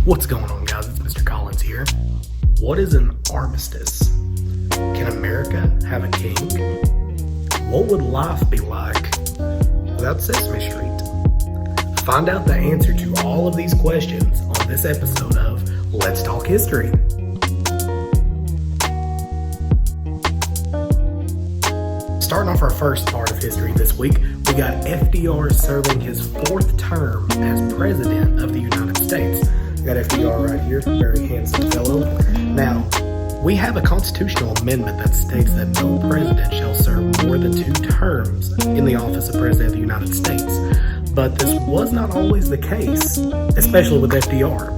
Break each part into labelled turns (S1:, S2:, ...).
S1: What's going on, guys? It's Mr. Collins here. What is an armistice? Can America have a king? What would life be like without Sesame Street? Find out the answer to all of these questions on this episode of Let's Talk History. Starting off our first part of history this week, we got FDR serving his fourth term as President of the United States. We got FDR right here, very handsome fellow. Now, we have a constitutional amendment that states that no president shall serve more than 2 terms in the office of President of the United States. But this was not always the case, especially with FDR.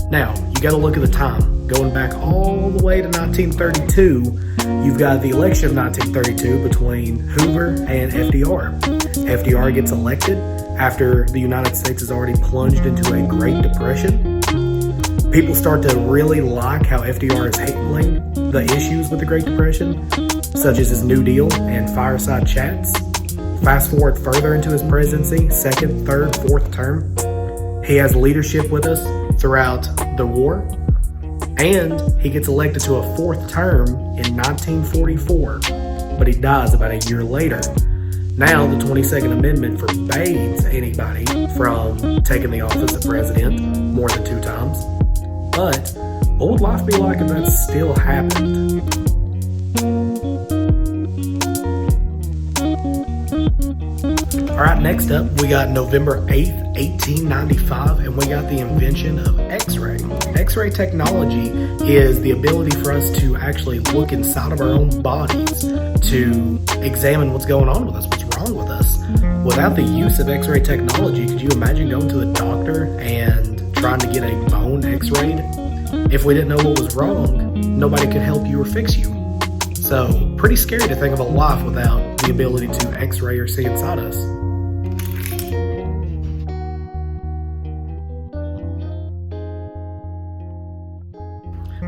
S1: Now, you got to look at the time. Going back all the way to 1932, you've got the election of 1932 between Hoover and FDR. FDR gets elected after the United States has already plunged into a Great Depression. People start to really like how FDR is handling the issues with the Great Depression, such as his New Deal and fireside chats. Fast forward further into his presidency, second, third, fourth term. He has leadership with us throughout the war, and he gets elected to a fourth term in 1944, but he dies about a year later. Now, the 22nd Amendment forbids anybody from taking the office of president more than 2 times. But what would life be like if that still happened? Alright, next up, we got November 8th, 1895, and we got the invention of X-ray. X-ray technology is the ability for us to actually look inside of our own bodies to examine what's going on with us, what's wrong with us. Without the use of X-ray technology, could you imagine going to the doctor and trying to get a bone X-rayed? If we didn't know what was wrong, nobody could help you or fix you. So, pretty scary to think of a life without the ability to X-ray or see inside us.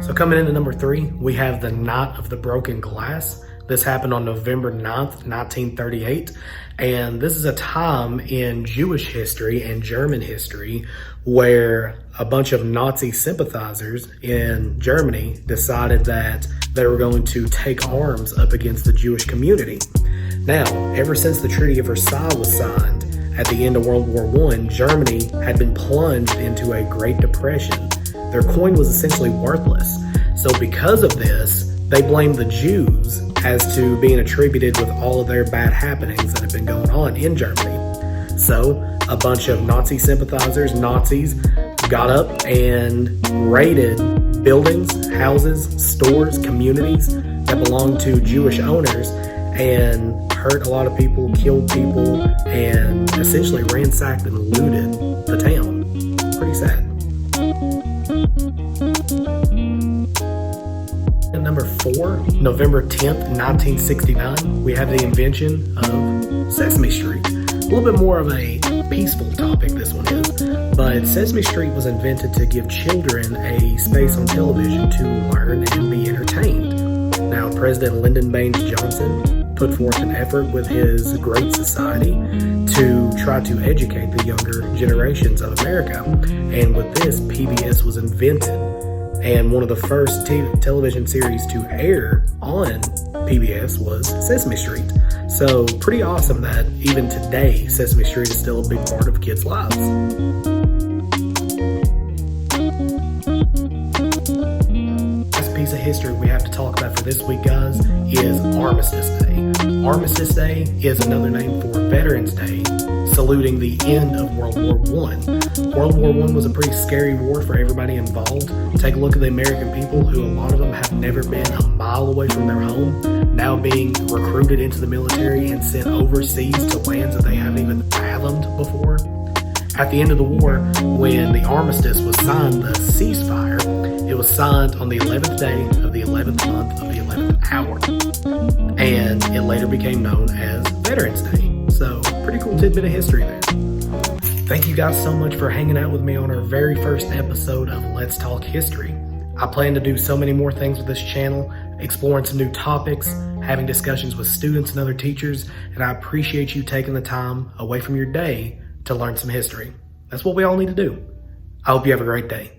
S1: So coming into number 3, we have the Night of the Broken Glass. This happened on November 9th, 1938, and this is a time in Jewish history and German history where a bunch of Nazi sympathizers in Germany decided that they were going to take arms up against the Jewish community. Now, ever since the Treaty of Versailles was signed at the end of World War I, Germany had been plunged into a Great Depression. Their coin was essentially worthless. So because of this, they blamed the Jews as to being attributed with all of their bad happenings that have been going on in Germany. So a bunch of Nazi sympathizers, Nazis, got up and raided buildings, houses, stores, communities that belonged to Jewish owners and hurt a lot of people, killed people, and essentially ransacked and looted the town. Pretty sad. Number 4, November 10th, 1969, we have the invention of Sesame Street. A little bit more of a peaceful topic this one is, but Sesame Street was invented to give children a space on television to learn and be entertained. Now, President Lyndon Baines Johnson put forth an effort with his Great Society to try to educate the younger generations of America, and with this, PBS was invented. And one of the first television series to air on PBS was Sesame Street. So pretty awesome that even today, Sesame Street is still a big part of kids' lives. Last piece of history we have to talk about for this week, guys, is Armistice Day. Armistice Day is another name for Veterans Day, saluting the end of World War I. World War I was a pretty scary war for everybody involved. Take a look at the American people, who a lot of them have never been a mile away from their home, now being recruited into the military and sent overseas to lands that they haven't even fathomed before. At the end of the war, when the armistice was signed, the ceasefire, it was signed on the 11th day of the 11th month of the 11th hour. And it later became known as Veterans Day. So, pretty cool tidbit of history there. Thank you guys so much for hanging out with me on our very first episode of Let's Talk History. I plan to do so many more things with this channel, exploring some new topics, having discussions with students and other teachers, and I appreciate you taking the time away from your day to learn some history. That's what we all need to do. I hope you have a great day.